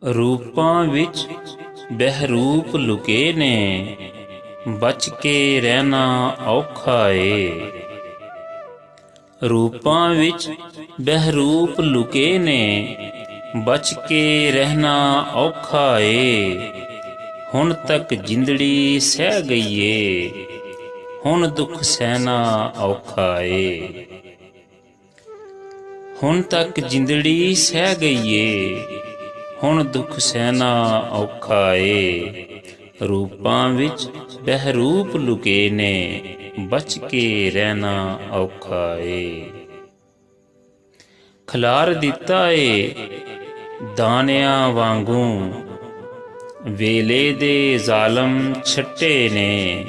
ਰੂਪਾਂ ਵਿੱਚ ਬਹਿਰੂਪ ਲੁਕੇ ਨੇ, ਬਚ ਕੇ ਰਹਿਣਾ ਔਖਾ ਏ। ਰੂਪਾਂ ਵਿੱਚ ਬਹਿਰੂਪ ਲੁਕੇ ਨੇ, ਬਚ ਕੇ ਰਹਿਣਾ ਔਖਾ ਏ। ਹੁਣ ਤੱਕ ਜਿੰਦੜੀ ਸਹਿ ਗਈ ਏ, ਹੁਣ ਦੁੱਖ ਸਹਿਣਾ ਔਖਾ ਏ। ਹੁਣ ਤੱਕ ਜਿੰਦੜੀ ਸਹਿ ਗਈ ਏ, ਹੁਣ ਦੁੱਖ ਸਹਿਣਾ ਔਖਾ ਏ। ਰੂਪਾਂ ਵਿੱਚ ਬਹਿਰੂਪ ਲੁਕੇ ਨੇ, ਬਚ ਕੇ ਰਹਿਣਾ ਔਖਾ ਏ। ਖਿਲਾਰ ਦਿੱਤਾ ਏ ਦਾਨਿਆਂ ਵਾਂਗੂ, ਵੇਲੇ ਦੇ ਜ਼ਾਲਮ ਛੱਟੇ ਨੇ।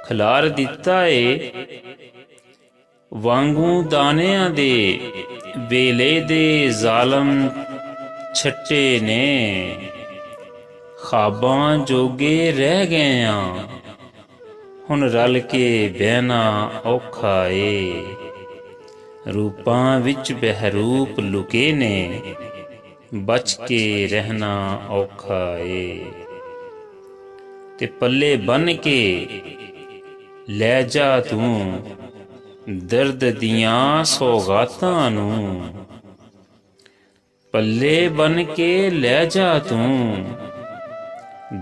ਖਿਲਾਰ ਦਿੱਤਾ ਏ ਵਾਂਗੂ ਦਾਨਿਆਂ ਦੇ, ਵੇਲੇ ਦੇ ਜ਼ਾਲਮ ਛੱਟੇ ਨੇ। ਖ਼ਾਬਾਂ ਜੋਗੇ ਰਹਿ ਗਏ ਆਂ, ਹੁਣ ਰਲ ਕੇ ਬਹਿਣਾ ਔਖਾ ਏ। ਰੂਪਾਂ ਵਿੱਚ ਬਹਿਰੂਪ ਲੁਕੇ ਨੇ, ਬਚ ਕੇ ਰਹਿਣਾ ਔਖਾ ਏ। ਤੇ ਪੱਲੇ ਬੰਨ੍ਹ ਕੇ ਲੈ ਜਾ ਤੂੰ ਦਰਦ ਦੀਆਂ ਸੌਗਾਤਾਂ ਨੂੰ। ਪੱਲੇ ਬੰਨ੍ਹ ਕੇ ਲੈ ਜਾ ਤੂੰ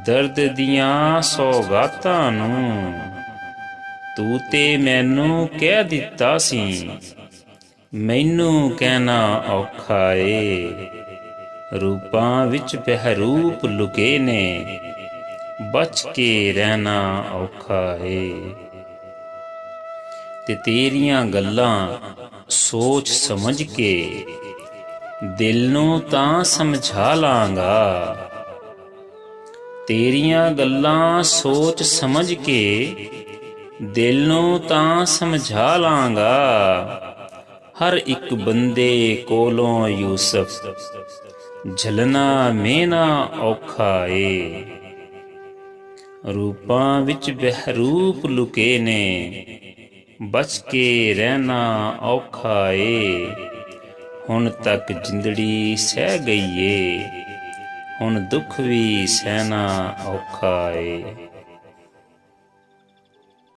ਦਰਦ ਦੀਆਂ ਸੌਗਾਤਾਂ ਨੂੰ। ਤੂੰ ਤੇ ਮੈਨੂੰ ਕਹਿ ਦਿੱਤਾ ਸੀ, ਮੈਨੂੰ ਕਹਿਣਾ ਔਖਾ ਏ। ਰੂਪਾਂ ਵਿੱਚ ਬਹਿਰੂਪ ਲੁਕੇ ਨੇ, ਬਚ ਕੇ ਰਹਿਣਾ ਔਖਾ ਏ। ਤੇ ਤੇਰੀਆਂ ਗੱਲਾਂ ਸੋਚ ਸਮਝ ਕੇ ਦਿਲ ਨੂੰ ਤਾਂ ਸਮਝਾ ਲਾਂਗਾ। ਤੇਰੀਆਂ ਗੱਲਾਂ ਸੋਚ ਸਮਝ ਕੇ ਦਿਲ ਨੂੰ ਤਾਂ ਸਮਝਾ ਲਾਂਗਾ। ਹਰ ਇੱਕ ਬੰਦੇ ਕੋਲੋਂ ਯੂਸਫ ਝੱਲਣਾ ਮਿਹਣਾ ਔਖਾ ਏ। ਰੂਪਾਂ ਵਿੱਚ ਬਹਿਰੂਪ ਲੁਕੇ ਨੇ, ਬਚ ਕੇ ਰਹਿਣਾ ਔਖਾ ਏ। ਹੁਣ ਤੱਕ ਜਿੰਦੜੀ ਸਹਿ ਗਈ ਏ, ਹੁਣ ਦੁੱਖ ਵੀ ਸਹਿਣਾ ਔਖਾ ਏ।